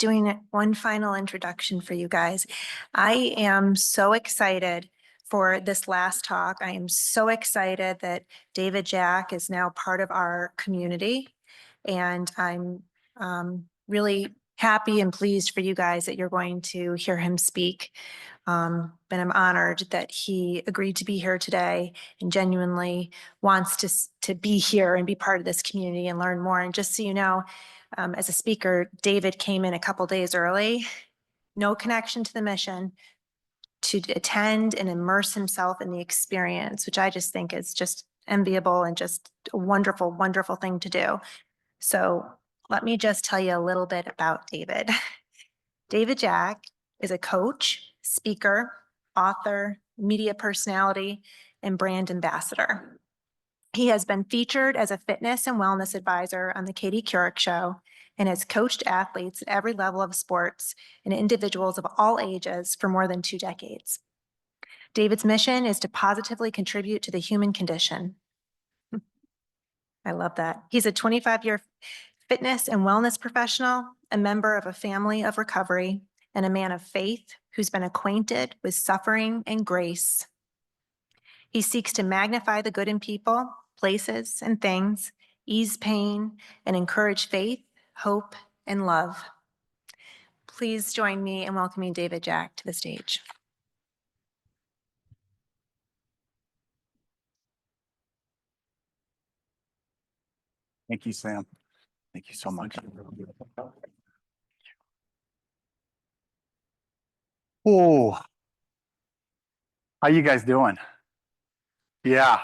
doing one final introduction for you guys. I am so excited for this last talk. I am so excited that David Jack is now part of our community. And I'm really happy and pleased for you guys that you're going to hear him speak. And I'm honored that he agreed to be here today and genuinely wants to be here and be part of this community and learn more. And just so you know, as a speaker, David came in a couple days early, no connection to the mission, to attend and immerse himself in the experience, which I just think is just enviable and just a wonderful, wonderful thing to do. So let me just tell you a little bit about David. David Jack is a coach, speaker, author, media personality, and brand ambassador. He has been featured as a fitness and wellness advisor on the Katie Couric Show and has coached athletes at every level of sports and individuals of all ages for more than 2 decades. David's mission is to positively contribute to the human condition. I love that. He's a 25-year fitness and wellness professional, a member of a family of recovery, and a man of faith who's been acquainted with suffering and grace. He seeks to magnify the good in people, places, and things, ease pain, and encourage faith, hope, and love. Please join me in welcoming David Jack to the stage. Thank you, Sam. Thank you so much. Oh, how you guys doing? Yeah,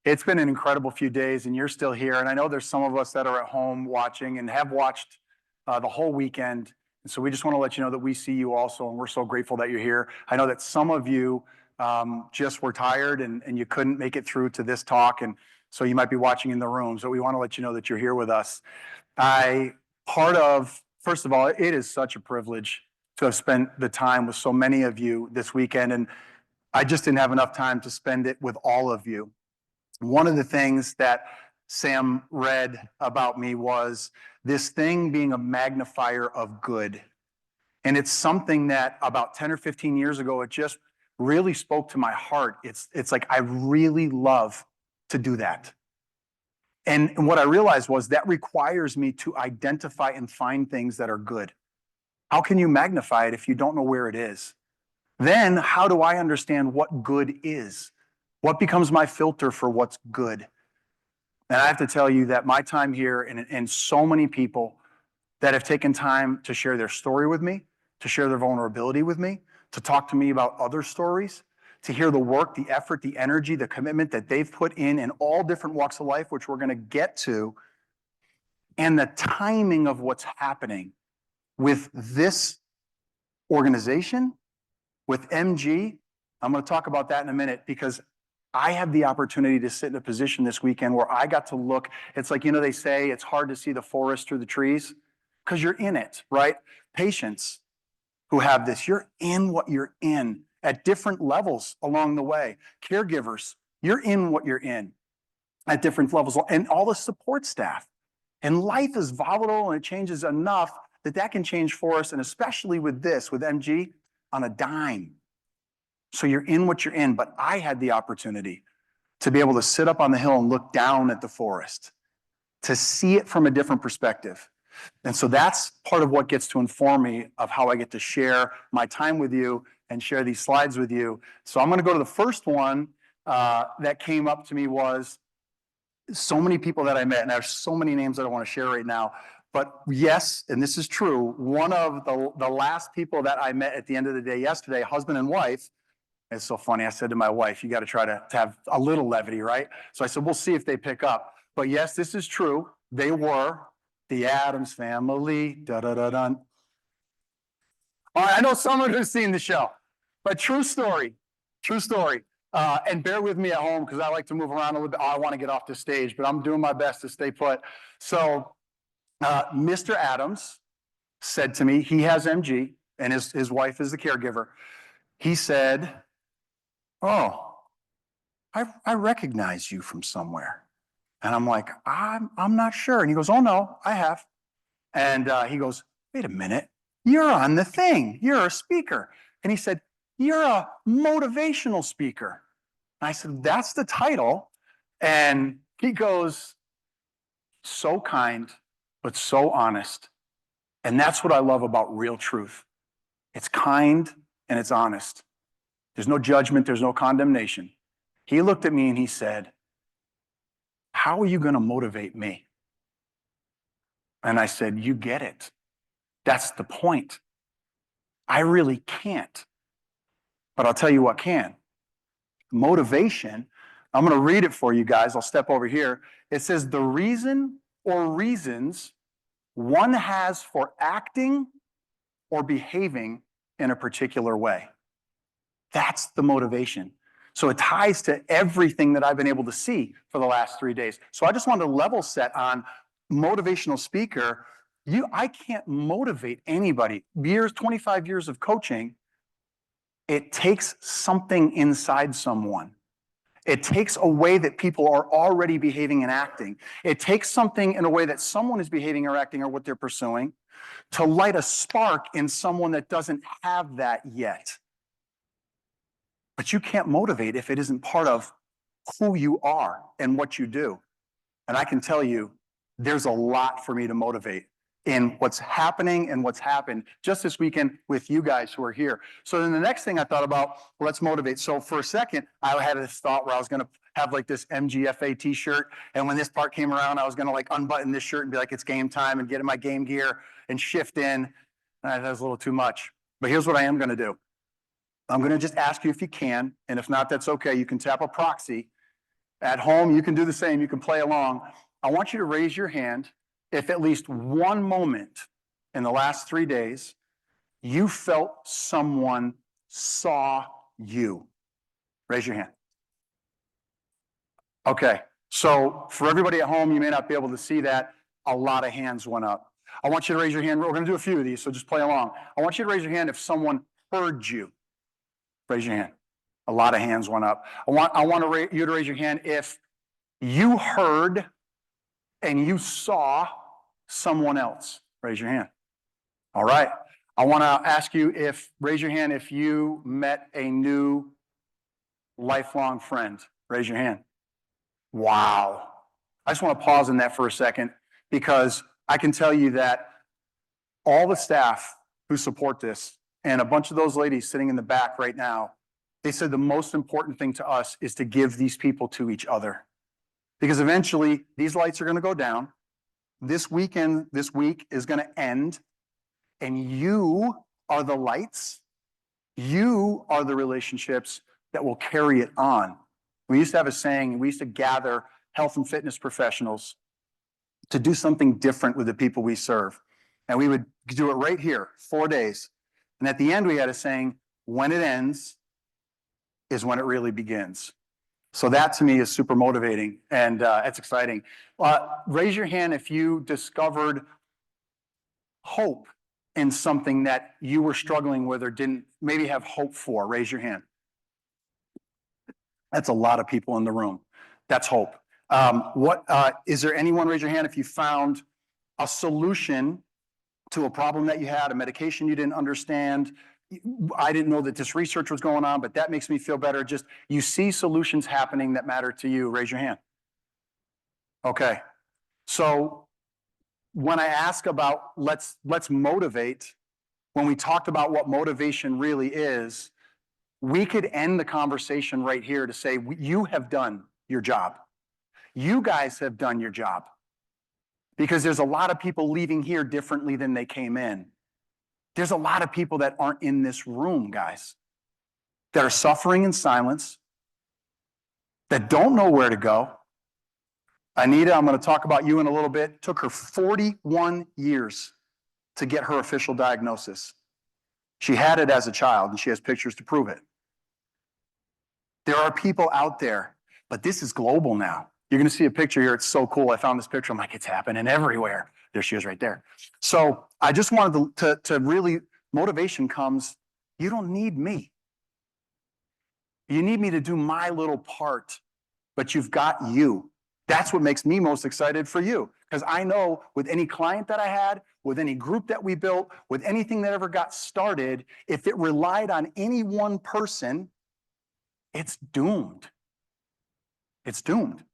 it's been an incredible few days and you're still here. And I know there's some of us that are at home watching and have watched the whole weekend. And so we just want to let you know that we see you also, and we're so grateful that you're here. I know that some of you just were tired and you couldn't make it through to this talk. And so you might be watching in the room. So we want to let you know that you're here with us. First of all, it is such a privilege to have spent the time with so many of you this weekend. And I just didn't have enough time to spend it with all of you. One of the things that Sam read about me was this thing being a magnifier of good. And it's something that about 10 or 15 years ago, it just really spoke to my heart. It's like, I really love to do that. And what I realized was that requires me to identify and find things that are good. How can you magnify it if you don't know where it is? Then how do I understand what good is? What becomes my filter for what's good? And I have to tell you that my time here and so many people that have taken time to share their story with me, to share their vulnerability with me, to talk to me about other stories, to hear the work, the effort, the energy, the commitment that they've put in all different walks of life, which we're going to get to, and the timing of what's happening with this organization, with MG. I'm going to talk about that in a minute because I had the opportunity to sit in a position this weekend where I got to look. It's like, they say it's hard to see the forest through the trees because you're in it, right? Patients who have this, you're in what you're in at different levels along the way. Caregivers, you're in what you're in at different levels, and all the support staff. And life is volatile and it changes enough that can change for us, and especially with this, with MG, on a dime. So you're in what you're in, but I had the opportunity to be able to sit up on the hill and look down at the forest, to see it from a different perspective. And so that's part of what gets to inform me of how I get to share my time with you and share these slides with you. So I'm going to go to the first one that came up to me was so many people that I met, and there's so many names that I want to share right now. But yes, and this is true, one of the last people that I met at the end of the day yesterday, husband and wife, it's so funny. I said to my wife, you got to try to have a little levity, right? So I said, we'll see if they pick up. But yes, this is true. They were the Addams Family. Da-da-da-dun. All right, I know some of you have seen the show, but true story. True story. And bear with me at home because I like to move around a little bit. Oh, I want to get off the stage, but I'm doing my best to stay put. So Mr. Addams said to me, he has MG, and his wife is the caregiver. He said, oh, I recognize you from somewhere. And I'm like, I'm not sure. And he goes, oh, no, I have. And he goes, wait a minute, you're on the thing. You're a speaker. And he said, you're a motivational speaker. And I said, that's the title. And he goes, so kind, but so honest. And that's what I love about real truth. It's kind and it's honest. There's no judgment, there's no condemnation. He looked at me and he said, how are you going to motivate me? And I said, you get it. That's the point. I really can't. But I'll tell you what can. Motivation, I'm going to read it for you guys. I'll step over here. It says, the reason or reasons one has for acting or behaving in a particular way. That's the motivation. So it ties to everything that I've been able to see for the last 3 days. So I just wanted to level set on motivational speaker. I can't motivate anybody. 25 years of coaching, it takes something inside someone. It takes a way that people are already behaving and acting. It takes something in a way that someone is behaving or acting or what they're pursuing to light a spark in someone that doesn't have that yet. But you can't motivate if it isn't part of who you are and what you do. And I can tell you, there's a lot for me to motivate in what's happening and what's happened just this weekend with you guys who are here. So then the next thing I thought about, let's motivate. So for a second, I had this thought where I was going to have like this MGFA t-shirt. And when this part came around, I was going to like unbutton this shirt and be like, it's game time, and get in my game gear and shift in. And that was a little too much. But here's what I am going to do. I'm going to just ask you if you can, and if not, that's okay. You can tap a proxy. At home, you can do the same. You can play along. I want you to raise your hand if at least one moment in the last 3 days, you felt someone saw you. Raise your hand. Okay, so for everybody at home, you may not be able to see that. A lot of hands went up. I want you to raise your hand. We're going to do a few of these, so just play along. I want you to raise your hand if someone heard you. Raise your hand. A lot of hands went up. I want you to raise your hand if you heard and you saw someone else. Raise your hand. All right. I want to ask you raise your hand if you met a new lifelong friend. Raise your hand. Wow. I just want to pause on that for a second, because I can tell you that all the staff who support this, and a bunch of those ladies sitting in the back right now, they said the most important thing to us is to give these people to each other. Because eventually these lights are going to go down. This week is going to end. And you are the lights. You are the relationships that will carry it on. We used to have a saying, we used to gather health and fitness professionals to do something different with the people we serve. And we would do it right here, 4 days. And at the end, we had a saying, when it ends is when it really begins. So that to me is super motivating, and it's exciting. Raise your hand if you discovered hope in something that you were struggling with or didn't maybe have hope for. Raise your hand. That's a lot of people in the room. That's hope. Is there anyone, raise your hand, if you found a solution to a problem that you had, a medication you didn't understand? I didn't know that this research was going on, but that makes me feel better. Just, you see solutions happening that matter to you. Raise your hand. Okay. So when I ask about let's motivate, when we talked about what motivation really is, we could end the conversation right here to say, you have done your job. You guys have done your job. Because there's a lot of people leaving here differently than they came in. There's a lot of people that aren't in this room, guys, that are suffering in silence, that don't know where to go. Anita, I'm going to talk about you in a little bit. It took her 41 years to get her official diagnosis. She had it as a child, and she has pictures to prove it. There are people out there, but this is global now. You're going to see a picture here. It's so cool. I found this picture. I'm like, it's happening everywhere. There she is right there. So I just wanted to really, motivation comes, you don't need me. You need me to do my little part, but you've got you. That's what makes me most excited for you. Because I know with any client that I had, with any group that we built, with anything that ever got started, if it relied on any one person, it's doomed. It's doomed.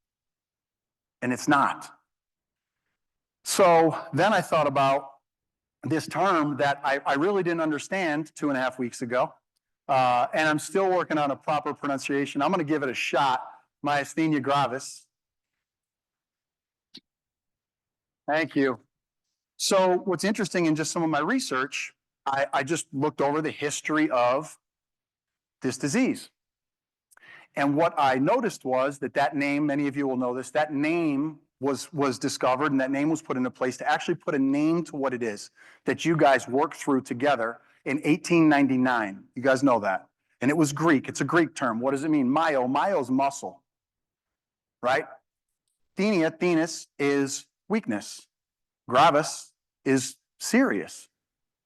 And it's not. So then I thought about this term that I really didn't understand 2.5 weeks ago. And I'm still working on a proper pronunciation. I'm going to give it a shot. Myasthenia gravis. Thank you. So what's interesting in just some of my research, I just looked over the history of this disease. And what I noticed was that name, many of you will know this, that name was discovered and that name was put into place to actually put a name to what it is that you guys worked through together in 1899. You guys know that. And it was Greek. It's a Greek term. What does it mean? Myo's muscle, right? Thenis is weakness. Gravis is serious.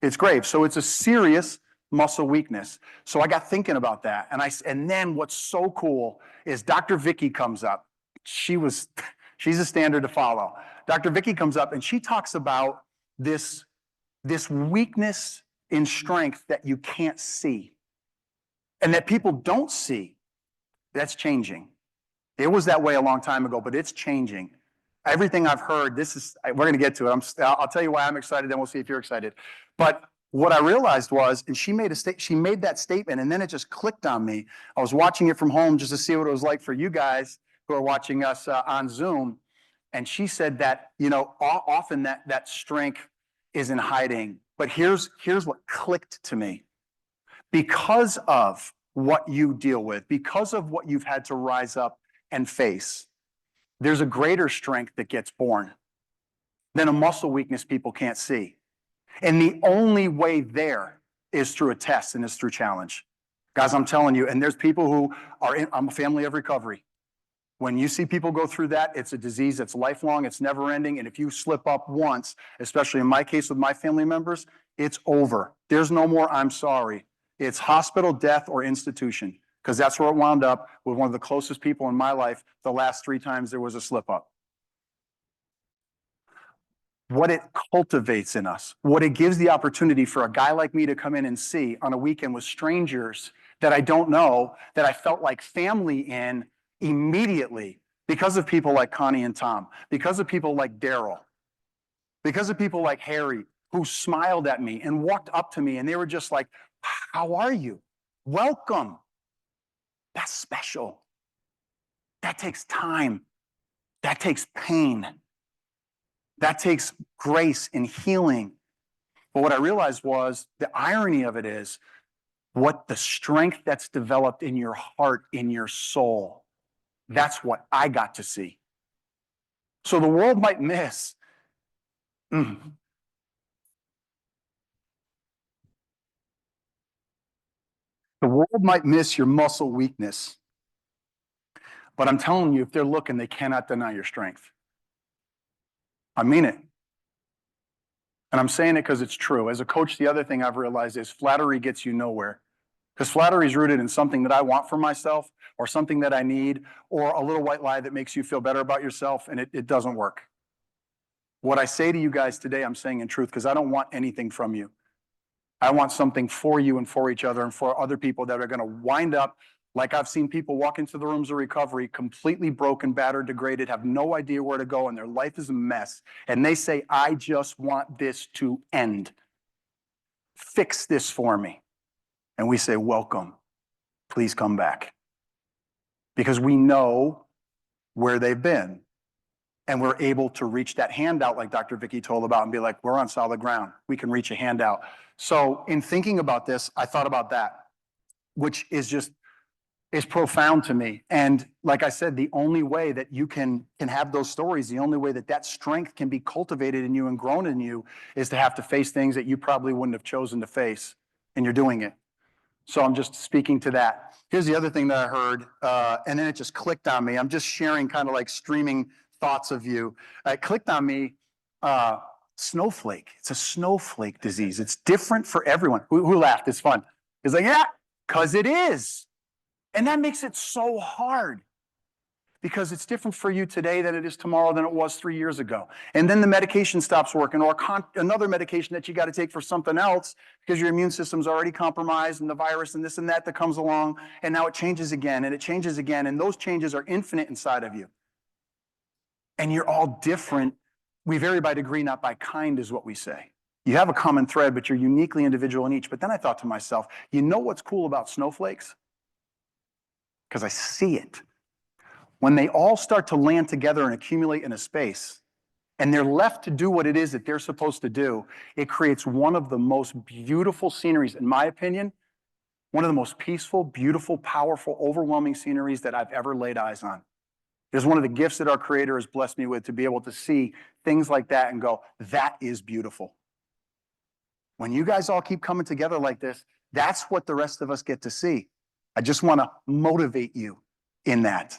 It's grave. So it's a serious muscle weakness. So I got thinking about that. And then what's so cool is Dr. Vicky comes up. She's a standard to follow. Dr. Vicky comes up and she talks about this weakness in strength that you can't see and that people don't see. That's changing. It was that way a long time ago, but it's changing. Everything I've heard, we're going to get to it. I'll tell you why I'm excited, then we'll see if you're excited. But what I realized was, and she made that statement, and then it just clicked on me. I was watching it from home just to see what it was like for you guys who are watching us on Zoom. And she said that, often that strength is in hiding. But here's what clicked to me. Because of what you deal with, because of what you've had to rise up and face, there's a greater strength that gets born than a muscle weakness people can't see. And the only way there is through a test and is through challenge. Guys, I'm telling you, and there's people who I'm a family of recovery. When you see people go through that, it's a disease that's lifelong, it's never ending. And if you slip up once, especially in my case with my family members, it's over. There's no more I'm sorry. It's hospital, death, or institution. Because that's where it wound up with one of the closest people in my life the last 3 times there was a slip up. What it cultivates in us, what it gives the opportunity for a guy like me to come in and see on a weekend with strangers that I don't know, that I felt like family in immediately because of people like Connie and Tom, because of people like Daryl, because of people like Harry, who smiled at me and walked up to me and they were just like, "How are you? Welcome." That's special. That takes time. That takes pain. That takes grace and healing. But what I realized was the irony of it is what the strength that's developed in your heart, in your soul, that's what I got to see. So the world might miss. The world might miss your muscle weakness. But I'm telling you, if they're looking, they cannot deny your strength. I mean it. And I'm saying it because it's true. As a coach, the other thing I've realized is flattery gets you nowhere. Because flattery is rooted in something that I want for myself or something that I need or a little white lie that makes you feel better about yourself, and it doesn't work. What I say to you guys today, I'm saying in truth because I don't want anything from you. I want something for you and for each other and for other people that are going to wind up like I've seen people walk into the rooms of recovery completely broken, battered, degraded, have no idea where to go, and their life is a mess. And they say, "I just want this to end. Fix this for me." And we say, "Welcome. Please come back." Because we know where they've been. And we're able to reach that hand out like Dr. Vicky told about and be like, we're on solid ground. We can reach a hand out. So in thinking about this, I thought about that, which is profound to me. And like I said, the only way that you can have those stories, the only way that strength can be cultivated in you and grown in you is to have to face things that you probably wouldn't have chosen to face, and you're doing it. So I'm just speaking to that. Here's the other thing that I heard, and then it just clicked on me. I'm just sharing kind of like streaming thoughts of you. It clicked on me, snowflake. It's a snowflake disease. It's different for everyone. Who laughed? It's fun. It's like, yeah, because it is. And that makes it so hard. because it's different for you today than it is tomorrow than it was 3 years ago. And then the medication stops working, or another medication that you got to take for something else because your immune system's already compromised and the virus and this and that comes along, and now it changes again and it changes again, and those changes are infinite inside of you. And you're all different. We vary by degree, not by kind, is what we say. You have a common thread, but you're uniquely individual in each. But then I thought to myself, you know what's cool about snowflakes? Because I see it. When they all start to land together and accumulate in a space, and they're left to do what it is that they're supposed to do, it creates one of the most beautiful sceneries, in my opinion, one of the most peaceful, beautiful, powerful, overwhelming sceneries that I've ever laid eyes on. It is one of the gifts that our Creator has blessed me with, to be able to see things like that and go, that is beautiful. When you guys all keep coming together like this, that's what the rest of us get to see. I just want to motivate you in that.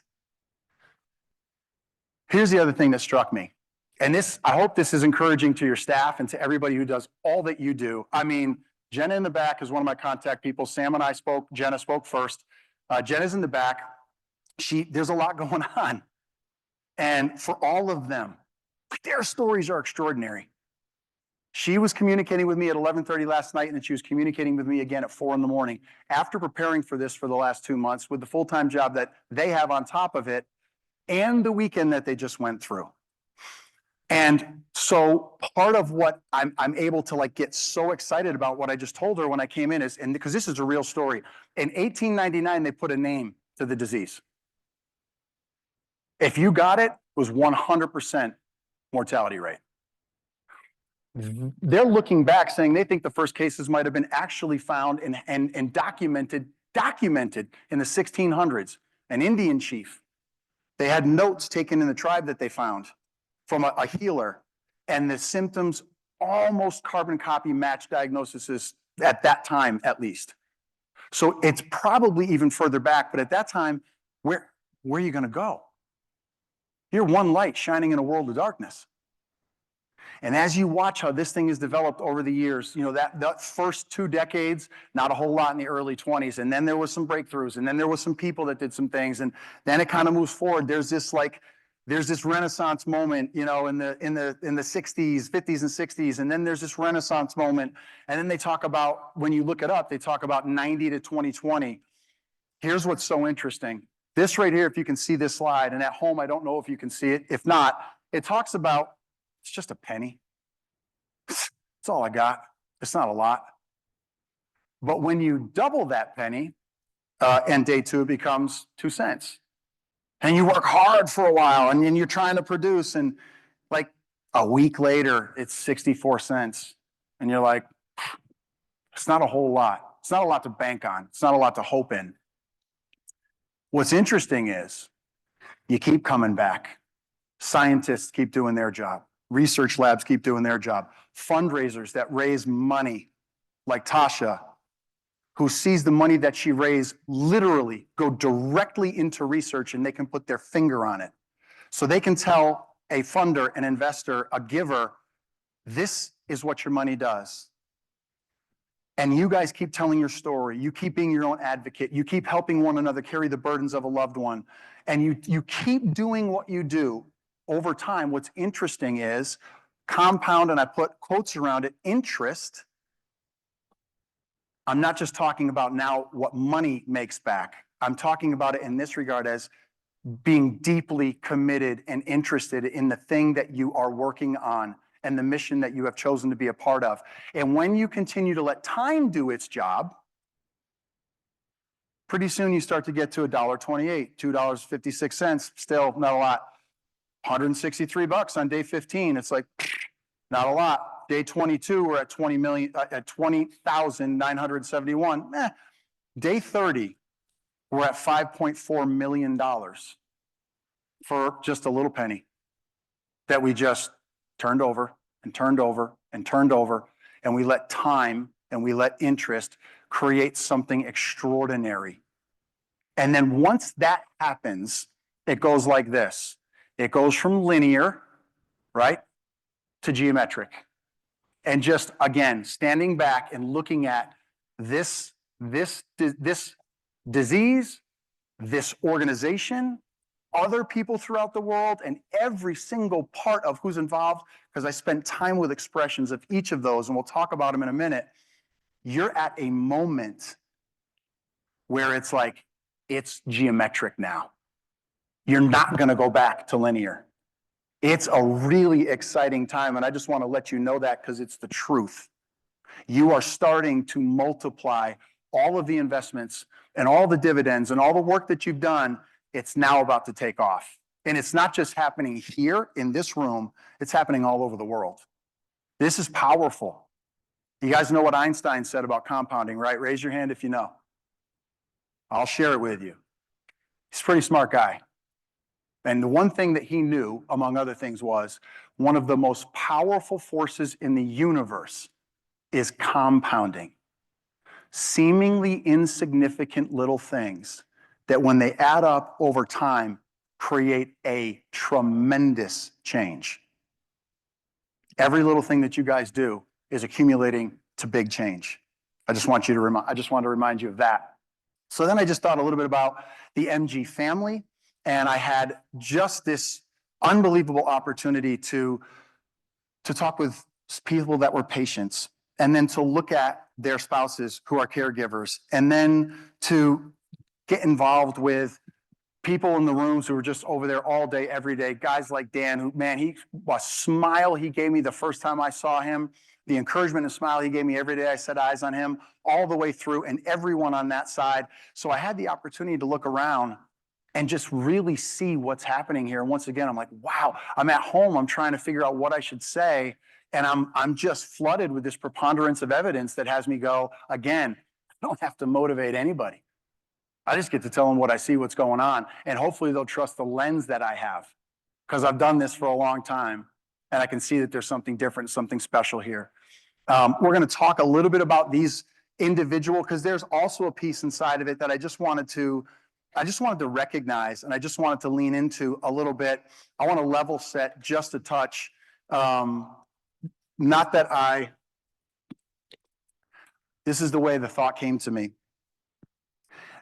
Here's the other thing that struck me. And this, I hope this is encouraging to your staff and to everybody who does all that you do. I mean, Jenna in the back is one of my contact people. Sam and I spoke. Jenna spoke first. Jenna's in the back. There's a lot going on. And for all of them, their stories are extraordinary. She was communicating with me at 11:30 last night, and then she was communicating with me again at 4 in the morning. After preparing for this for the last 2 months, with the full-time job that they have on top of it, and the weekend that they just went through. And so part of what I'm able to like get so excited about what I just told her when I came in is, and because this is a real story, in 1899, they put a name to the disease. If you got it, it was 100% mortality rate. They're looking back saying they think the first cases might have been actually found and documented in the 1600s. An Indian chief. They had notes taken in the tribe that they found from a healer, and the symptoms almost carbon copy match diagnoses at that time, at least. So it's probably even further back, but at that time, where are you going to go? You're one light shining in a world of darkness. And as you watch how this thing has developed over the years, you know, that first 2 decades, not a whole lot in the early 20s. And then there was some breakthroughs, and then there was some people that did some things. And then it kind of moves forward. There's this Renaissance moment, you know, in the 60s, 50s and 60s. And then there's this Renaissance moment. And then they talk about, when you look it up, they talk about 90 to 2020. Here's what's so interesting. This right here, if you can see this slide, and at home, I don't know if you can see it. If not, it talks about, it's just a penny. That's all I got. It's not a lot. But when you double that penny, and day 2 becomes 2 cents. And you work hard for a while, and then you're trying to produce, and like a week later, it's 64 cents. And you're like, it's not a whole lot. It's not a lot to bank on. It's not a lot to hope in. What's interesting is you keep coming back. Scientists keep doing their job. Research labs keep doing their job. Fundraisers that raise money, like Tasha, who sees the money that she raised literally go directly into research, and they can put their finger on it. So they can tell a funder, an investor, a giver, this is what your money does. And you guys keep telling your story. You keep being your own advocate. You keep helping one another carry the burdens of a loved one. And you keep doing what you do. Over time, what's interesting is compound, and I put quotes around it, interest. I'm not just talking about now what money makes back. I'm talking about it in this regard as being deeply committed and interested in the thing that you are working on and the mission that you have chosen to be a part of. And when you continue to let time do its job, pretty soon you start to get to $1.28, $2.56, still not a lot. $163 on day 15. It's like, not a lot. Day 22, we're at 20,971. Day 30, we're at $5.4 million for just a little penny that we just turned over and turned over and turned over. And we let time and we let interest create something extraordinary. And then once that happens, it goes like this. It goes from linear, right, to geometric. And just, again, standing back and looking at this disease, this organization, other people throughout the world and every single part of who's involved, because I spent time with expressions of each of those, and we'll talk about them in a minute. You're at a moment where it's like, it's geometric now. You're not going to go back to linear. It's a really exciting time, and I just want to let you know that because it's the truth. You are starting to multiply all of the investments and all the dividends and all the work that you've done. It's now about to take off. And it's not just happening here in this room, it's happening all over the world. This is powerful. You guys know what Einstein said about compounding, right? Raise your hand if you know. I'll share it with you. He's a pretty smart guy. And the one thing that he knew, among other things, was one of the most powerful forces in the universe is compounding. Seemingly insignificant little things that when they add up over time, create a tremendous change. Every little thing that you guys do is accumulating to big change. I just want to remind you of that. So then I just thought a little bit about the MG family, and I had just this unbelievable opportunity to talk with people that were patients, and then to look at their spouses who are caregivers, and then to get involved with people in the rooms who were just over there all day, every day. Guys like Dan, who, man, a smile he gave me the first time I saw him, the encouragement and smile he gave me every day I set eyes on him, all the way through, and everyone on that side. So I had the opportunity to look around and just really see what's happening here. And once again, I'm like, wow, I'm at home. I'm trying to figure out what I should say. And I'm just flooded with this preponderance of evidence that has me go, again, I don't have to motivate anybody. I just get to tell them what I see, what's going on. And hopefully they'll trust the lens that I have, because I've done this for a long time and I can see that there's something different, something special here. We're going to talk a little bit about these individual, because there's also a piece inside of it that I just wanted to recognize, and I just wanted to lean into a little bit. I want to level set just a touch. This is the way the thought came to me.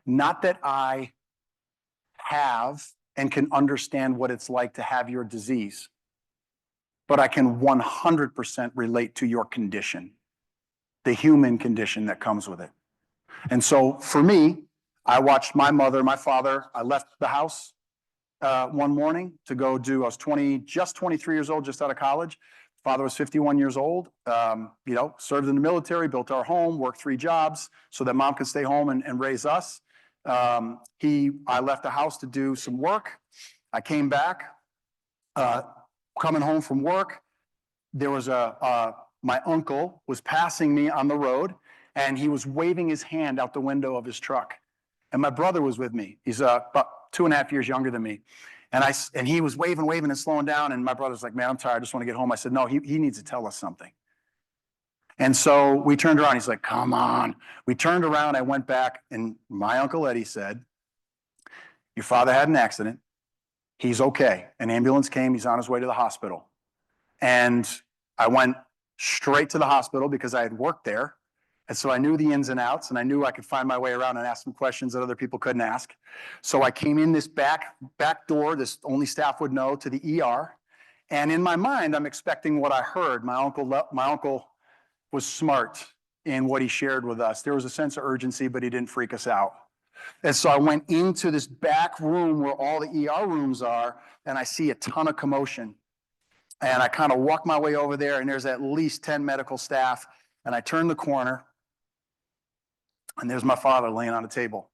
Not that I have and can understand what it's like to have your disease, but I can 100% relate to your condition, the human condition that comes with it. And so for me, I watched my mother, my father. I left the house one morning to go do, I was 23 years old, just out of college. Father was 51 years old, served in the military, built our home, worked 3 jobs so that mom could stay home and raise us. I left the house to do some work. I came back, coming home from work. There was my uncle was passing me on the road, and he was waving his hand out the window of his truck. And my brother was with me. He's about 2.5 years younger than me. And he was waving and slowing down. And my brother's like, man, I'm tired. I just want to get home. I said, no, he needs to tell us something. And so we turned around. He's like, come on. We turned around. I went back, and my Uncle Eddie said, your father had an accident. He's okay. An ambulance came. He's on his way to the hospital. And I went straight to the hospital because I had worked there. And so I knew the ins and outs, and I knew I could find my way around and ask some questions that other people couldn't ask. So I came in this back door, this only staff would know, to the ER. And in my mind, I'm expecting what I heard. My uncle was smart in what he shared with us. There was a sense of urgency, but he didn't freak us out. And so I went into this back room where all the ER rooms are, and I see a ton of commotion. And I kind of walk my way over there, and there's at least 10 medical staff. And I turn the corner, and there's my father laying on a table.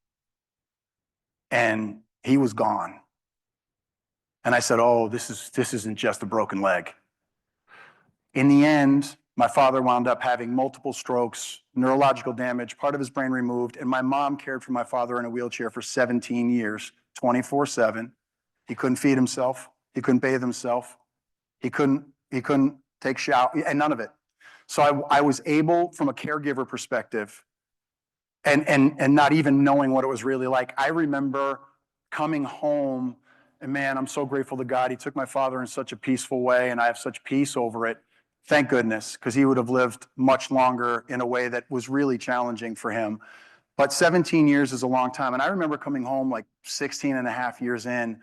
And he was gone. And I said, oh, this isn't just a broken leg. In the end, my father wound up having multiple strokes, neurological damage, part of his brain removed, and my mom cared for my father in a wheelchair for 17 years, 24/7. He couldn't feed himself. He couldn't bathe himself. He couldn't take shower, and none of it. So I was able, from a caregiver perspective, and not even knowing what it was really like, I remember coming home, and man, I'm so grateful to God. He took my father in such a peaceful way, and I have such peace over it. Thank goodness, because he would have lived much longer in a way that was really challenging for him. But 17 years is a long time. And I remember coming home like 16 and a half years in,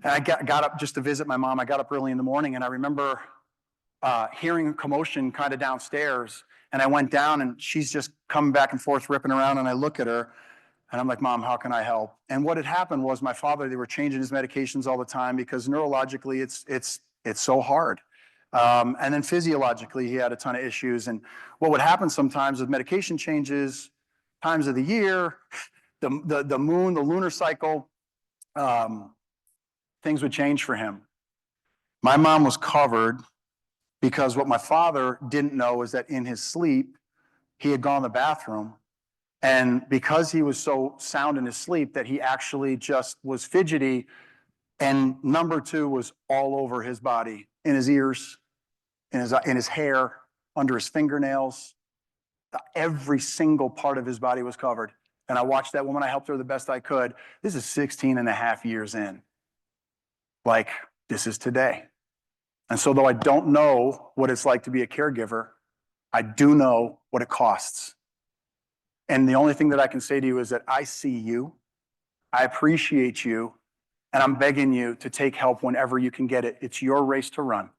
And I got up just to visit my mom. I got up early in the morning, and I remember hearing a commotion kind of downstairs. And I went down, and she's just coming back and forth, ripping around. And I look at her, and I'm like, Mom, how can I help? And what had happened was my father, they were changing his medications all the time because neurologically it's so hard. And then physiologically, he had a ton of issues. And what would happen sometimes with medication changes, times of the year, the moon, the lunar cycle, things would change for him. My mom was covered because what my father didn't know is that in his sleep, he had gone to the bathroom. And because he was so sound in his sleep that he actually just was fidgety, and number two was all over his body, in his ears, in his hair, under his fingernails. Every single part of his body was covered. And I watched that woman. I helped her the best I could. This is 16 and a half years in. Like, this is today. And so though I don't know what it's like to be a caregiver, I do know what it costs. And the only thing that I can say to you is that I see you, I appreciate you, and I'm begging you to take help whenever you can get it. It's your race to run.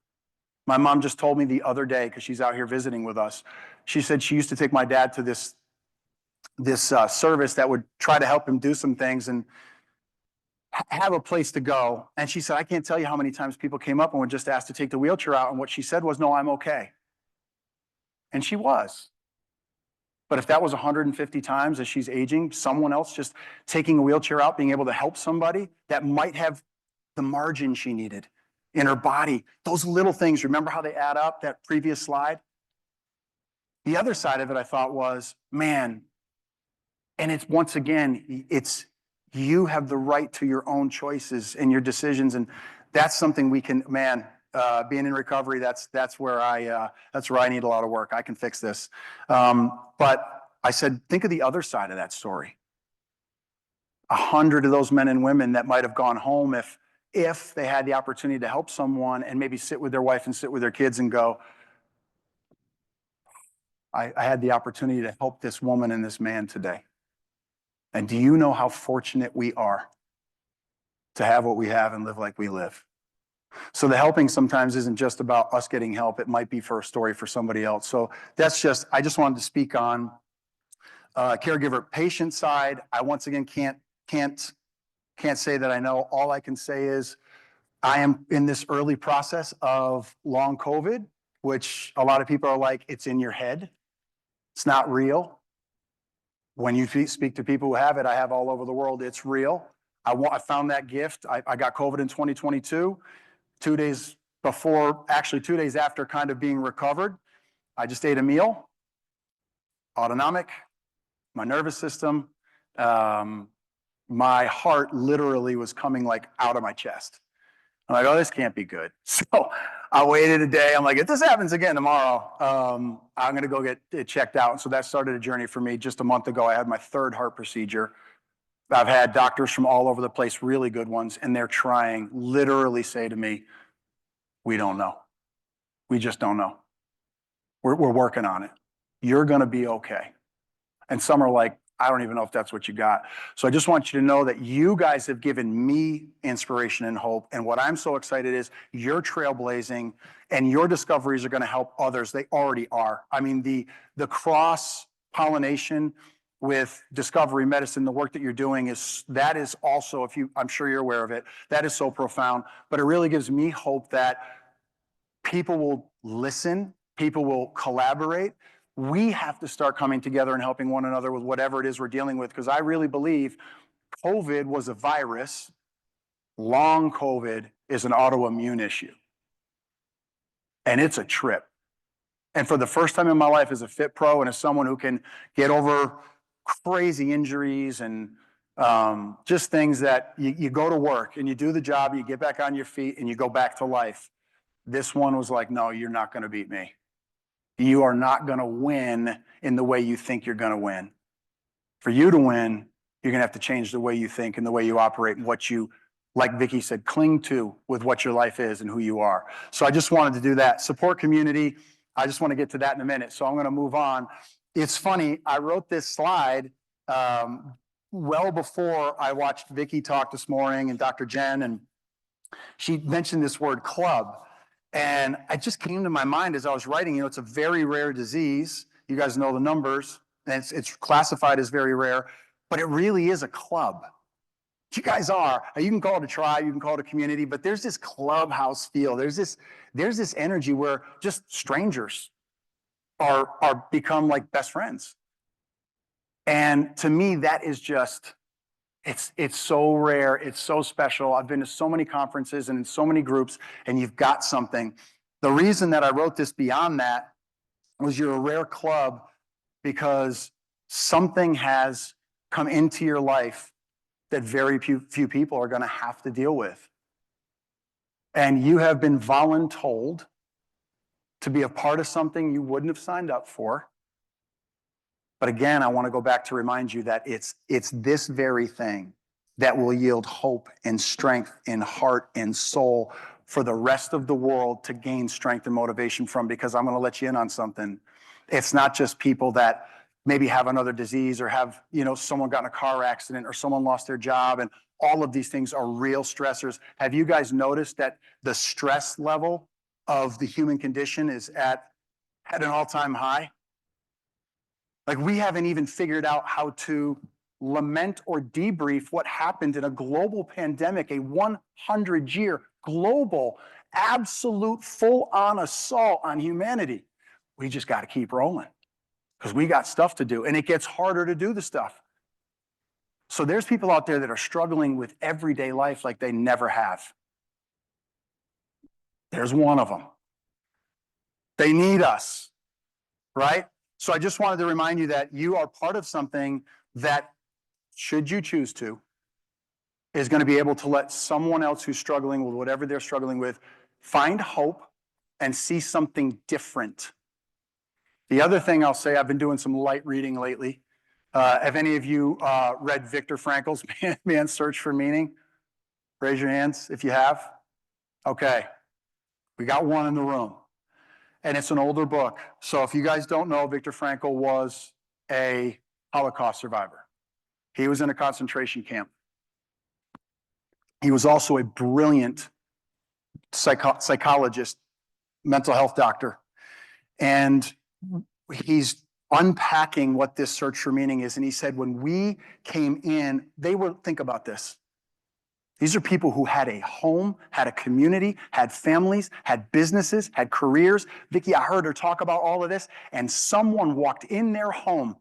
My mom just told me the other day, because she's out here visiting with us, she said she used to take my dad to this service that would try to help him do some things and have a place to go. And she said, I can't tell you how many times people came up and were just asked to take the wheelchair out. And what she said was, no, I'm okay. And she was. But if that was 150 times as she's aging, someone else just taking a wheelchair out, being able to help somebody that might have the margin she needed in her body, those little things, remember how they add up, that previous slide? The other side of it, I thought was, man, and it's once again, it's you have the right to your own choices and your decisions. And that's something we can, man, being in recovery, that's where I need a lot of work. I can fix this. But I said, think of the other side of that story. 100 of those men and women that might have gone home if they had the opportunity to help someone and maybe sit with their wife and sit with their kids and go, I had the opportunity to help this woman and this man today. And do you know how fortunate we are to have what we have and live like we live? So the helping sometimes isn't just about us getting help. It might be for a story for somebody else. So I just wanted to speak on caregiver patient side. I once again can't say that I know. All I can say is I am in this early process of long COVID, which a lot of people are like, it's in your head. It's not real. When you speak to people who have it, I have all over the world, it's real. I found that gift. I got COVID in 2022, 2 days before, actually 2 days after kind of being recovered. I just ate a meal, autonomic, my nervous system, my heart literally was coming like out of my chest. I'm like, oh, this can't be good. So I waited a day. I'm like, if this happens again tomorrow, I'm going to go get it checked out. And so that started a journey for me. Just a month ago, I had my third heart procedure. I've had doctors from all over the place, really good ones, and they're trying, literally say to me, we don't know. We just don't know. We're working on it. You're going to be okay. And some are like, I don't even know if that's what you got. So I just want you to know that you guys have given me inspiration and hope. And what I'm so excited is you're trailblazing and your discoveries are going to help others. They already are. I mean, the cross pollination with discovery medicine, the work that you're doing is also, I'm sure you're aware of it, that is so profound. But it really gives me hope that people will listen, people will collaborate. We have to start coming together and helping one another with whatever it is we're dealing with, because I really believe COVID was a virus. Long COVID is an autoimmune issue. And it's a trip. And for the first time in my life as a fit pro and as someone who can get over crazy injuries and just things that you go to work and you do the job, you get back on your feet and you go back to life. This one was like, no, you're not going to beat me. You are not going to win in the way you think you're going to win. For you to win, you're going to have to change the way you think and the way you operate and what you, like Vicki said, cling to with what your life is and who you are. So I just wanted to do that. Support community. I just want to get to that in a minute. So I'm going to move on. It's funny. I wrote this slide well before I watched Vicki talk this morning and Dr. Jen. And She mentioned this word club. And it just came to my mind as I was writing, it's a very rare disease. You guys know the numbers, and it's classified as very rare, but it really is a club. You guys are. You can call it a tribe, you can call it a community, but there's this clubhouse feel. There's this energy where just strangers are become like best friends. And to me, that is just, it's so rare. It's so special. I've been to so many conferences and in so many groups, and you've got something. The reason that I wrote this beyond that was you're a rare club because something has come into your life that very few people are going to have to deal with. And you have been voluntold to be a part of something you wouldn't have signed up for. But again, I want to go back to remind you that it's this very thing that will yield hope and strength in heart and soul for the rest of the world to gain strength and motivation from, because I'm going to let you in on something. It's not just people that maybe have another disease or have, someone got in a car accident or someone lost their job, and all of these things are real stressors. Have you guys noticed that the stress level of the human condition is at an all-time high? Like, we haven't even figured out how to lament or debrief what happened in a global pandemic, a 100-year global, absolute, full-on assault on humanity. We just got to keep rolling because we got stuff to do, and it gets harder to do the stuff. So there's people out there that are struggling with everyday life like they never have. There's one of them. They need us, right? So I just wanted to remind you that you are part of something that, should you choose to, is going to be able to let someone else who's struggling with whatever they're struggling with find hope and see something different. The other thing I'll say, I've been doing some light reading lately. Have any of you read Viktor Frankl's Man's Search for Meaning? Raise your hands if you have. Okay, we got one in the room. And it's an older book. So if you guys don't know, Viktor Frankl was a Holocaust survivor. He was in a concentration camp. He was also a brilliant psychologist, mental health doctor. And he's unpacking what this search for meaning is. And he said, when we came in, think about this. These are people who had a home, had a community, had families, had businesses, had careers. Vicki, I heard her talk about all of this, and someone walked in their home,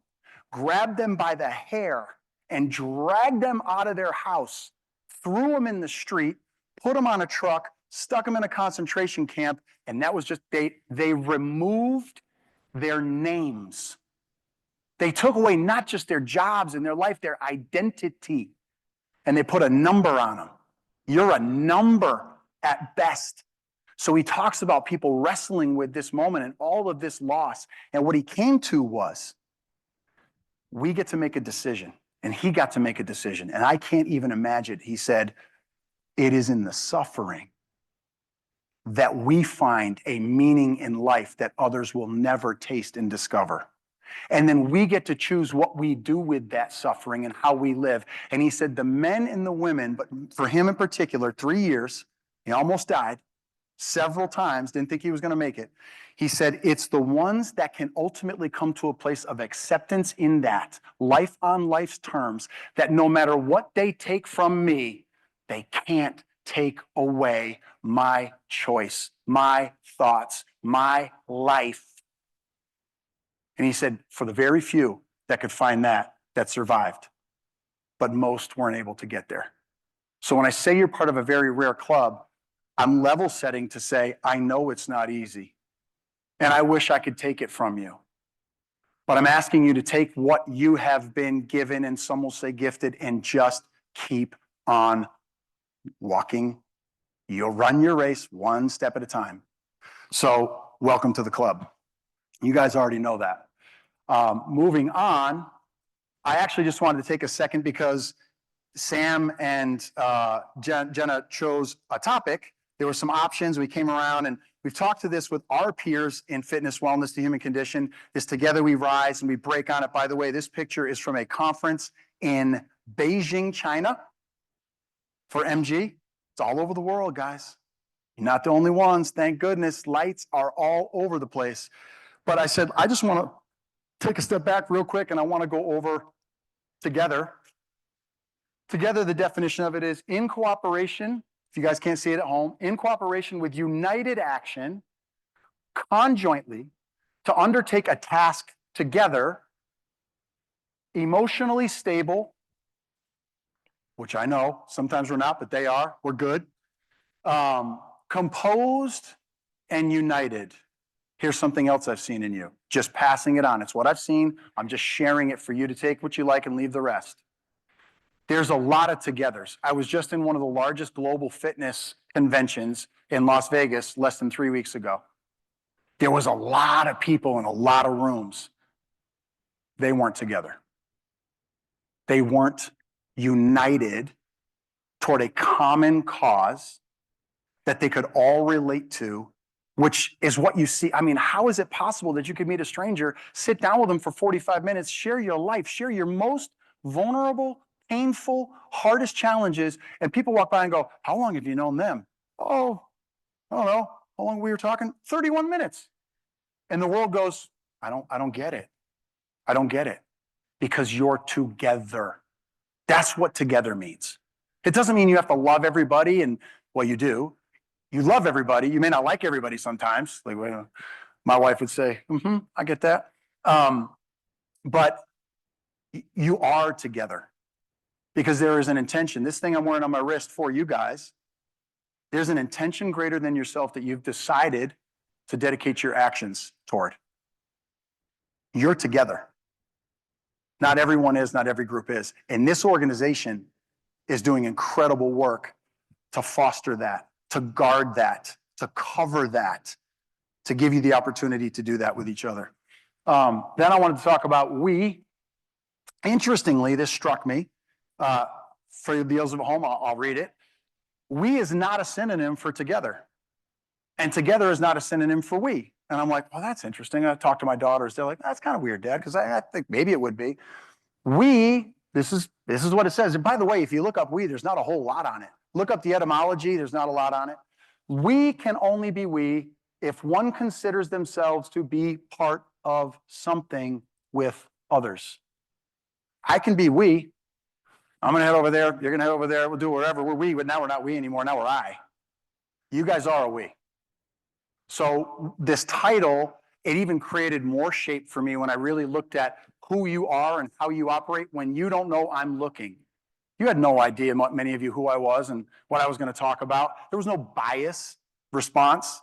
grabbed them by the hair, and dragged them out of their house, threw them in the street, put them on a truck, stuck them in a concentration camp, and that was just, they removed their names. They took away not just their jobs and their life, their identity. And they put a number on them. You're a number at best. So he talks about people wrestling with this moment and all of this loss. And what he came to was, we get to make a decision. And he got to make a decision. And I can't even imagine. He said, it is in the suffering that we find a meaning in life that others will never taste and discover. And then we get to choose what we do with that suffering and how we live. And he said the men and the women, but for him in particular, 3 years, he almost died several times, didn't think he was going to make it. He said it's the ones that can ultimately come to a place of acceptance in that, life on life's terms, that no matter what they take from me, they can't take away my choice, my thoughts, my life. And he said, for the very few that could find that survived, but most weren't able to get there. So when I say you're part of a very rare club, I'm level setting to say, I know it's not easy, and I wish I could take it from you. But I'm asking you to take what you have been given, and some will say gifted, and just keep on walking. You'll run your race one step at a time. So welcome to the club. You guys already know that. Moving on, I actually just wanted to take a second because Sam and Jenna chose a topic. There were some options. We came around and we've talked to this with our peers in fitness, wellness, the human condition. This Together We Rise, and we break on it. By the way, this picture is from a conference in Beijing, China for MG. It's all over the world, guys. You're not the only ones. Thank goodness. Lights are all over the place. But I said, I just want to take a step back real quick, and I want to go over together. Together, the definition of it is in cooperation, if you guys can't see it at home, in cooperation with united action, conjointly, to undertake a task together, emotionally stable, which I know sometimes we're not, but they are, we're good, composed and united. Here's something else I've seen in you. Just passing it on. It's what I've seen. I'm just sharing it for you to take what you like and leave the rest. There's a lot of togethers. I was just in one of the largest global fitness conventions in Las Vegas less than 3 weeks ago. There was a lot of people in a lot of rooms. They weren't together. They weren't united toward a common cause that they could all relate to, which is what you see. I mean, how is it possible that you could meet a stranger, sit down with them for 45 minutes, share your life, share your most vulnerable, painful, hardest challenges, and people walk by and go, how long have you known them? Oh, I don't know. How long we were talking? 31 minutes. And the world goes, I don't get it. I don't get it. Because you're together. That's what together means. It doesn't mean you have to love everybody, and well, you do. You love everybody. You may not like everybody sometimes. Like my wife would say, I get that. But you are together because there is an intention. This thing I'm wearing on my wrist for you guys, there's an intention greater than yourself that you've decided to dedicate your actions toward. You're together. Not everyone is, not every group is. And this organization is doing incredible work to foster that, to guard that, to cover that, to give you the opportunity to do that with each other. Then I wanted to talk about we. Interestingly, this struck me. For those at home, I'll read it. We is not a synonym for together. And together is not a synonym for we. And I'm like, well, that's interesting. I talked to my daughters. They're like, that's kind of weird, Dad, because I think maybe it would be. We, this is what it says. And by the way, if you look up we, there's not a whole lot on it. Look up the etymology, there's not a lot on it. We can only be we if one considers themselves to be part of something with others. I can be we. I'm going to head over there. You're going to head over there. We'll do whatever. We're we, but now we're not we anymore. Now we're I. You guys are a we. So this title, it even created more shape for me when I really looked at who you are and how you operate when you don't know I'm looking. You had no idea, many of you, who I was and what I was going to talk about. There was no bias response.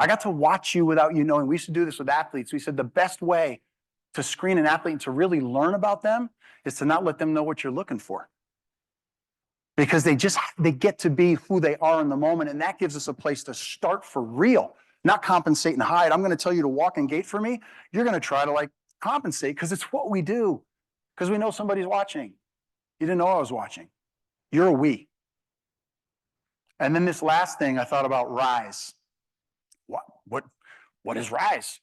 I got to watch you without you knowing. We used to do this with athletes. We said the best way to screen an athlete and to really learn about them is to not let them know what you're looking for. Because they get to be who they are in the moment, and that gives us a place to start for real. Not compensate and hide. I'm going to tell you to walk and gate for me. You're going to try to compensate because it's what we do. Because we know somebody's watching. You didn't know I was watching. You're a we. And then this last thing I thought about rise. What is rise?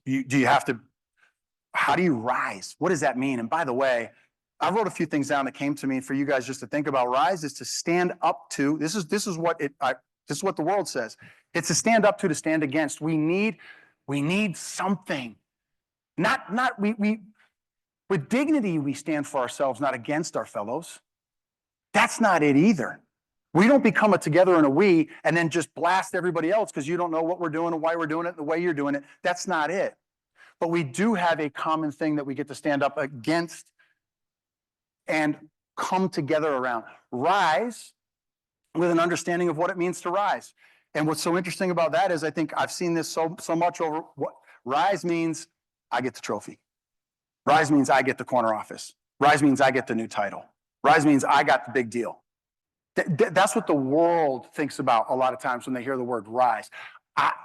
How do you rise? What does that mean? And by the way, I wrote a few things down that came to me for you guys just to think about. Rise is to stand up to. This is what the world says. It's to stand up to stand against. We need something. With dignity, we stand for ourselves, not against our fellows. That's not it either. We don't become a together and a we and then just blast everybody else because you don't know what we're doing and why we're doing it and the way you're doing it. That's not it. But we do have a common thing that we get to stand up against and come together around. Rise with an understanding of what it means to rise. And what's so interesting about that is I think I've seen this so much over what rise means. I get the trophy. Rise means I get the corner office. Rise means I get the new title. Rise means I got the big deal. That's what the world thinks about a lot of times when they hear the word rise.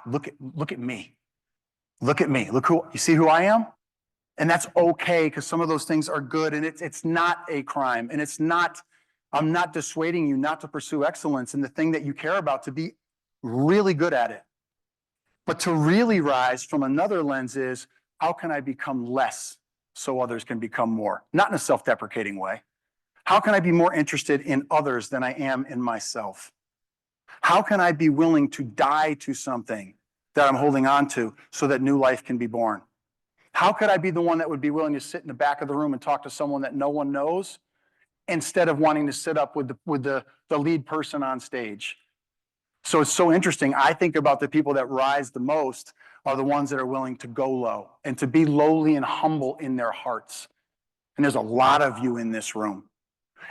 Look at me. Look at me. You see who I am? And that's okay because some of those things are good and it's not a crime and I'm not dissuading you not to pursue excellence in the thing that you care about, to be really good at it. But to really rise from another lens is, how can I become less so others can become more? Not in a self-deprecating way. How can I be more interested in others than I am in myself? How can I be willing to die to something that I'm holding on to so that new life can be born? How could I be the one that would be willing to sit in the back of the room and talk to someone that no one knows instead of wanting to sit up with the lead person on stage? So it's so interesting. I think about the people that rise the most are the ones that are willing to go low and to be lowly and humble in their hearts. And there's a lot of you in this room.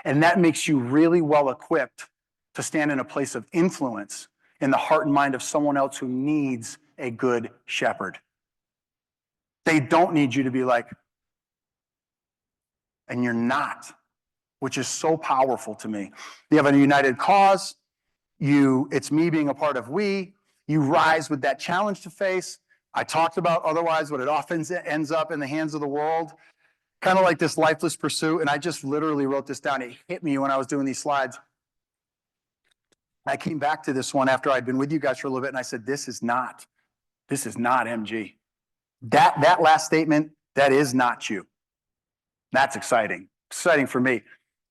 And that makes you really well equipped to stand in a place of influence in the heart and mind of someone else who needs a good shepherd. They don't need you to be like, and you're not, which is so powerful to me. You have a united cause. It's me being a part of we. You rise with that challenge to face. I talked about otherwise what it often ends up in the hands of the world, kind of like this lifeless pursuit. And I just literally wrote this down. It hit me when I was doing these slides. I came back to this one after I'd been with you guys for a little bit, and I said, this is not MG. That last statement, that is not you. That's exciting for me.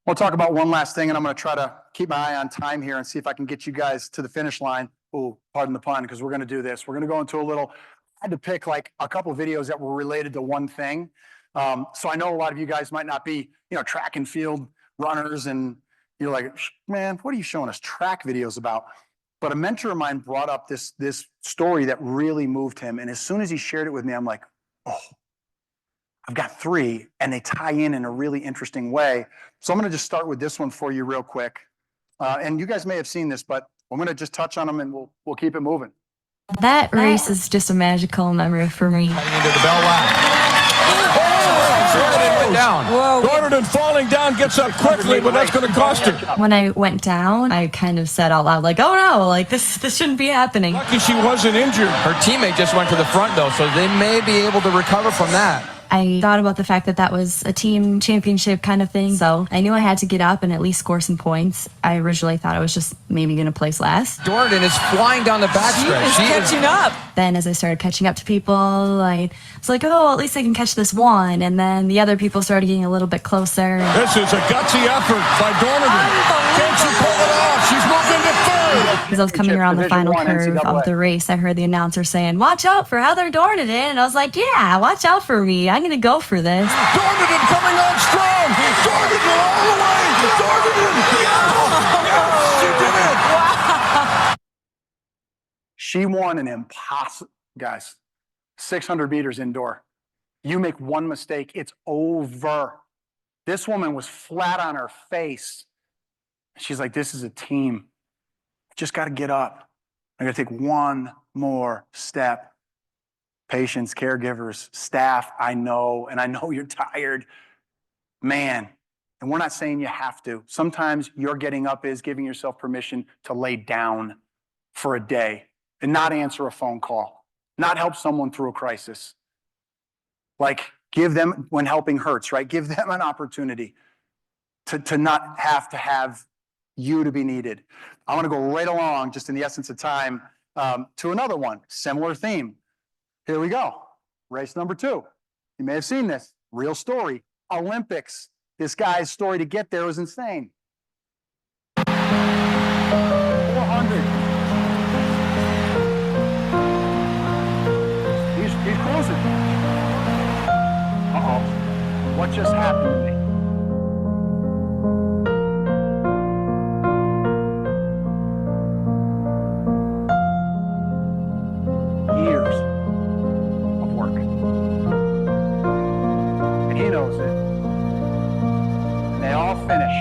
We'll talk about one last thing, and I'm going to try to keep my eye on time here and see if I can get you guys to the finish line. Oh, pardon the pun, because we're going to do this. We're going to go into I had to pick like a couple of videos that were related to one thing. So I know a lot of you guys might not be, track and field runners, and you're like, man, what are you showing us track videos about? But a mentor of mine brought up this story that really moved him. And as soon as he shared it with me, I'm like, oh, I've got three, and they tie in a really interesting way. So I'm going to just start with this one for you real quick. And you guys may have seen this, but I'm going to just touch on them, and we'll keep it moving. That race is just a magical memory for me. Into the bell lap. Went down. Dornan falling down, gets up quickly, but that's going to cost her. When I went down, I kind of said out loud, like, oh no, like this shouldn't be happening. Lucky she wasn't injured. Her teammate just went to the front, though, so they may be able to recover from that. I thought about the fact that was a team championship kind of thing, so I knew I had to get up and at least score some points. I originally thought I was just maybe going to place last. Dornan is flying down the backstretch. She is catching up. Then as I started catching up to people, I was like, oh, at least I can catch this one. And then the other people started getting a little bit closer. This is a gutsy effort by Dornan. Can she pull it off? She's moving to third. As I was coming around the final curve of the race, I heard the announcer saying, watch out for Heather Dornan. And I was like, yeah, watch out for me. I'm going to go for this. Dornan coming on strong. Dornan all the way. Dornan. Yes, she did it. Wow. She won an impossible, guys, 600 meters indoor. You make one mistake, it's over. This woman was flat on her face. She's like, this is a team. Just got to get up. I got to take one more step. Patients, caregivers, staff, I know, and I know you're tired. Man, and we're not saying you have to. Sometimes your getting up is giving yourself permission to lay down for a day and not answer a phone call, not help someone through a crisis. Like, give them, when helping hurts, right? Give them an opportunity to not have you to be needed. I want to go right along, just in the essence of time, to another one, similar theme. Here we go. Race number 2. You may have seen this. Real story. Olympics. This guy's story to get there was insane. 400. He's closing. Uh-oh. What just happened to me? Years of work. And he knows it. And they all finish.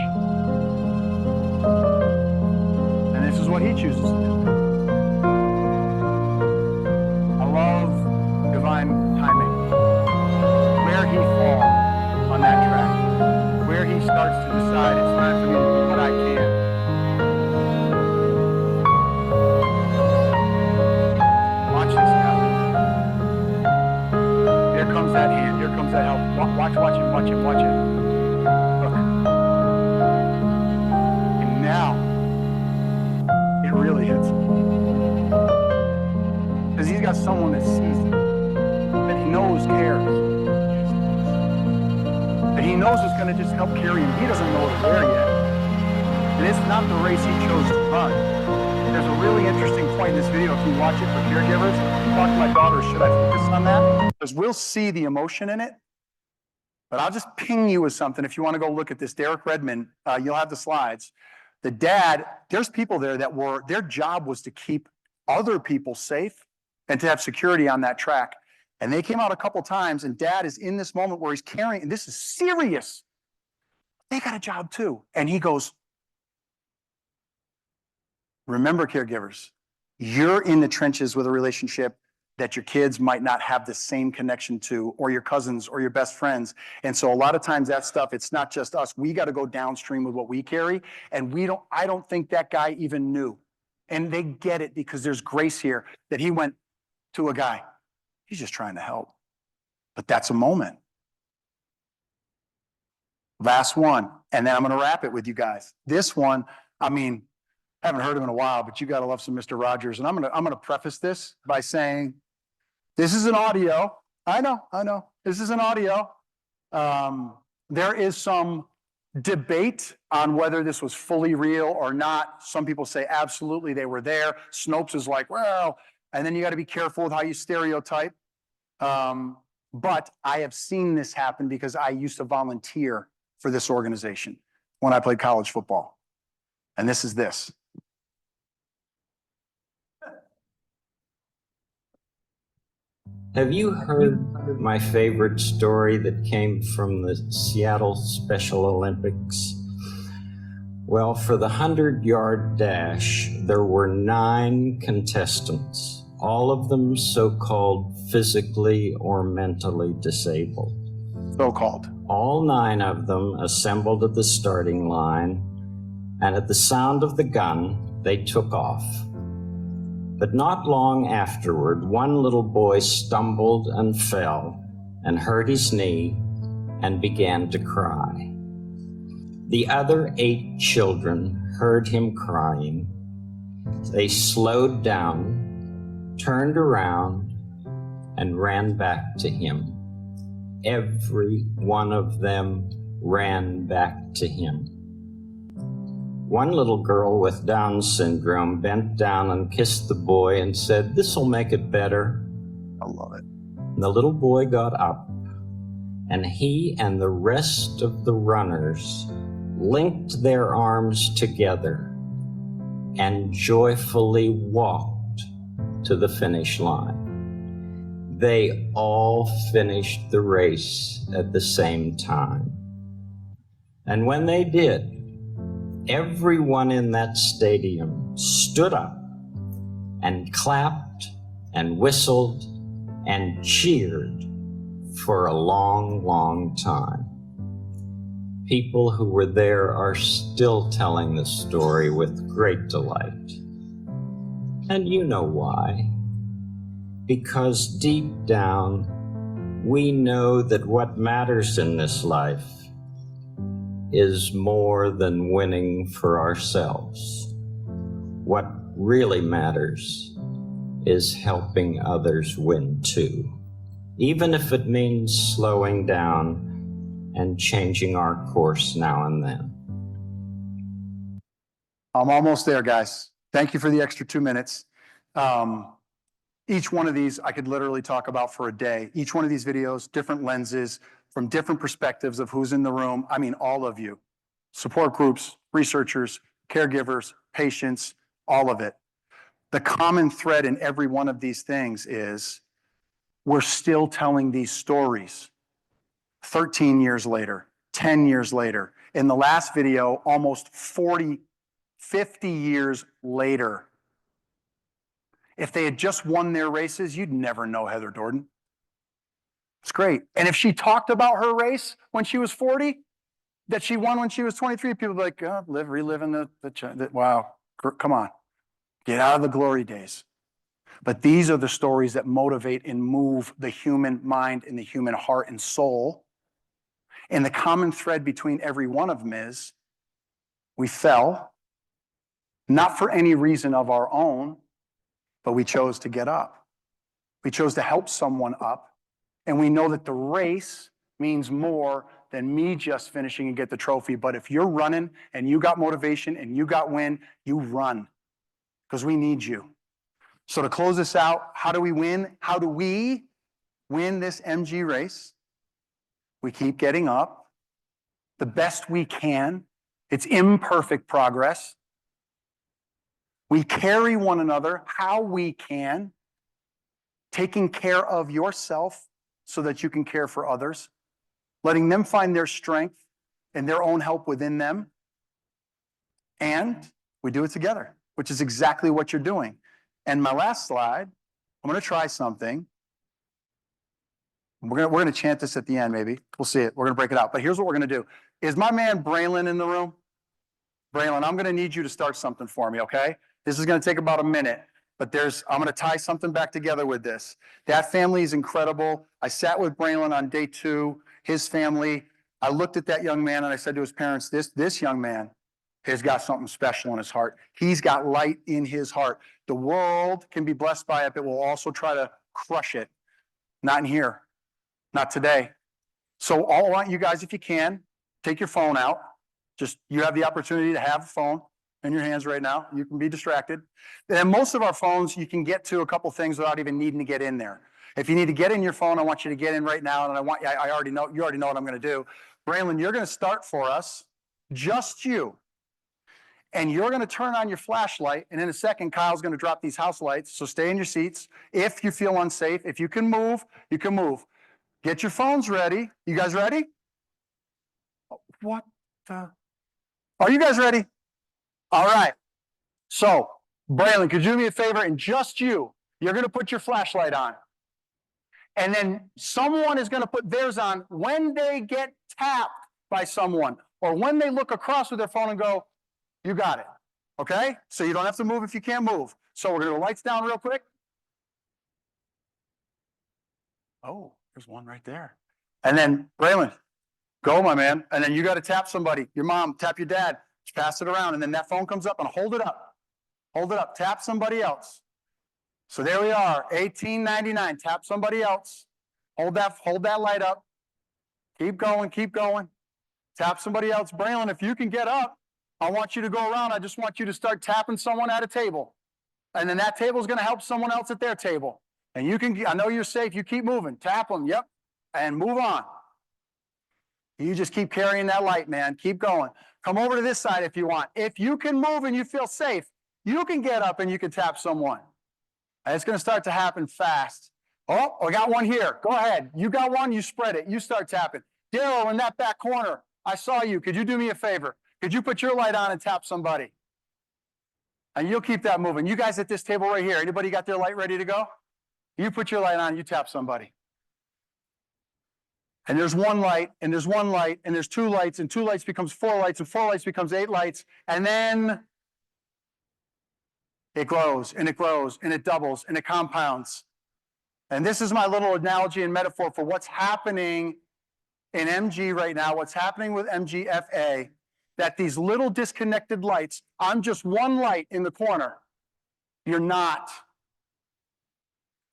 And this is what he chooses to do. I love divine timing. Where he falls on that track. Where he starts to decide it's time for me to do what I can. Watch this now. Here comes that hand. Here comes that help. Watch him. Look. And now, it really hits him. Because he's got someone that sees him, that he knows cares, that he knows is going to just help carry him. He doesn't know it's there yet. And it's not the race he chose to run. there's a really interesting point in this video. If you watch it for caregivers, talk to my daughter, should I focus on that? Because we'll see the emotion in it. But I'll just ping you with something if you want to go look at this. Derek Redmond, you'll have the slides. The dad, there's people there that their job was to keep other people safe and to have security on that track. And they came out a couple times, and dad is in this moment where he's carrying, and this is serious. They got a job too. And he goes, remember, caregivers, you're in the trenches with a relationship that your kids might not have the same connection to, or your cousins or your best friends. And so a lot of times that stuff, it's not just us. We got to go downstream with what we carry. And I don't think that guy even knew. And they get it because there's grace here that he went to a guy. He's just trying to help. But that's a moment. Last one. And then I'm going to wrap it with you guys. This one, I mean, I haven't heard him in a while, but you got to love some Mr. Rogers. And I'm going to preface this by saying, this is an audio. I know. This is an audio. There is some debate on whether this was fully real or not. Some people say absolutely they were there. Snopes is like, well, and then you got to be careful with how you stereotype. But I have seen this happen because I used to volunteer for this organization when I played college football. And this is this. Have you heard my favorite story that came from the Seattle Special Olympics? Well, for the 100-yard dash, there were 9 contestants, all of them so-called physically or mentally disabled. So-called. All 9 of them assembled at the starting line, and at the sound of the gun, they took off. But not long afterward, one little boy stumbled and fell and hurt his knee and began to cry. The other 8 children heard him crying. They slowed down, turned around, and ran back to him. Every one of them ran back to him. One little girl with Down syndrome bent down and kissed the boy and said, "This'll make it better." I love it. The little boy got up, and he and the rest of the runners linked their arms together and joyfully walked to the finish line. They all finished the race at the same time. And when they did, everyone in that stadium stood up and clapped and whistled and cheered for a long, long time. People who were there are still telling the story with great delight. And you know why. Because deep down, we know that what matters in this life is more than winning for ourselves. What really matters is helping others win too, even if it means slowing down and changing our course now and then. I'm almost there, guys. Thank you for the extra 2 minutes. Each one of these I could literally talk about for a day. Each one of these videos, different lenses, from different perspectives of who's in the room. I mean, all of you. Support groups, researchers, caregivers, patients, all of it. The common thread in every one of these things is we're still telling these stories 13 years later, 10 years later. In the last video, almost 40, 50 years later. If they had just won their races, you'd never know Heather Dordan. It's great. And if she talked about her race when she was 40, that she won when she was 23, people would be like, oh, reliving the wow, come on. Get out of the glory days. But these are the stories that motivate and move the human mind and the human heart and soul. And the common thread between every one of them is we fell, not for any reason of our own, but we chose to get up. We chose to help someone up. And we know that the race means more than me just finishing and get the trophy. But if you're running and you got motivation and you got win, you run. because we need you. So to close this out, how do we win? How do we win this MG race? We keep getting up the best we can. It's imperfect progress. We carry one another how we can, taking care of yourself so that you can care for others, letting them find their strength and their own help within them. And we do it together, which is exactly what you're doing. And my last slide, I'm going to try something. We're going to chant this at the end, maybe. We'll see it. We're going to break it out. But here's what we're going to do. Is my man Braylon in the room? Braylon, I'm going to need you to start something for me, okay? This is going to take about a minute, but I'm going to tie something back together with this. That family is incredible. I sat with Braylon on day 2, his family. I looked at that young man and I said to his parents, this young man has got something special in his heart. He's got light in his heart. The world can be blessed by it, but will also try to crush it. Not in here. Not today. So I want you guys, if you can, take your phone out. You have the opportunity to have a phone in your hands right now. You can be distracted. And most of our phones, you can get to a couple things without even needing to get in there. If you need to get in your phone, I want you to get in right now. And you already know what I'm going to do. Braylon, you're going to start for us, just you. And you're going to turn on your flashlight. And in a second, Kyle's going to drop these house lights. So stay in your seats. If you feel unsafe, if you can move, you can move. Get your phones ready. You guys ready? What the? Are you guys ready? All right. So, Braylon, could you do me a favor? And just you're going to put your flashlight on. And then someone is going to put theirs on when they get tapped by someone or when they look across with their phone and go, you got it. Okay? So you don't have to move if you can't move. So we're going to lights down real quick. Oh, there's one right there. And then, Braylon, go, my man. And then you got to tap somebody. Your mom, tap your dad. Just pass it around. And then that phone comes up and hold it up. Hold it up. Tap somebody else. So there we are. $18.99. Tap somebody else. Hold that light up. Keep going. Keep going. Tap somebody else. Braylon, if you can get up, I want you to go around. I just want you to start tapping someone at a table. And then that table is going to help someone else at their table. And I know you're safe. You keep moving. Tap them. Yep. And move on. You just keep carrying that light, man. Keep going. Come over to this side if you want. If you can move and you feel safe, you can get up and you can tap someone. And it's going to start to happen fast. Oh, I got one here. Go ahead. You got one, you spread it. You start tapping. Daryl, in that back corner, I saw you. Could you do me a favor? Could you put your light on and tap somebody? And you'll keep that moving. You guys at this table right here, anybody got their light ready to go? You put your light on, you tap somebody. And there's one light, and there's one light, and there's 2 lights, and 2 lights becomes 4 lights, and 4 lights becomes 8 lights. And then it grows, and it grows, and it doubles, and it compounds. And this is my little analogy and metaphor for what's happening in MG right now, what's happening with MGFA, that these little disconnected lights, I'm just one light in the corner. You're not.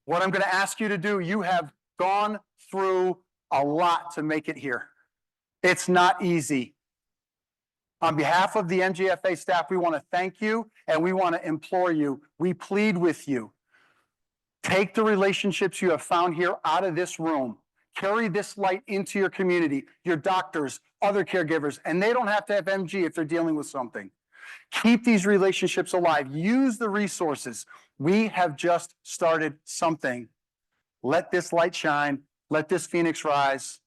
What I'm going to ask you to do, you have gone through a lot to make it here. It's not easy. On behalf of the MGFA staff, we want to thank you and we want to implore you. We plead with you. Take the relationships you have found here out of this room. Carry this light into your community, your doctors, other caregivers, and they don't have to have MG if they're dealing with something. Keep these relationships alive. Use the resources. We have just started something. Let this light shine. Let this phoenix rise.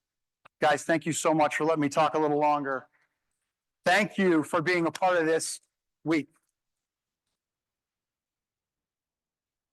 Guys, thank you so much for letting me talk a little longer. Thank you for being a part of this week.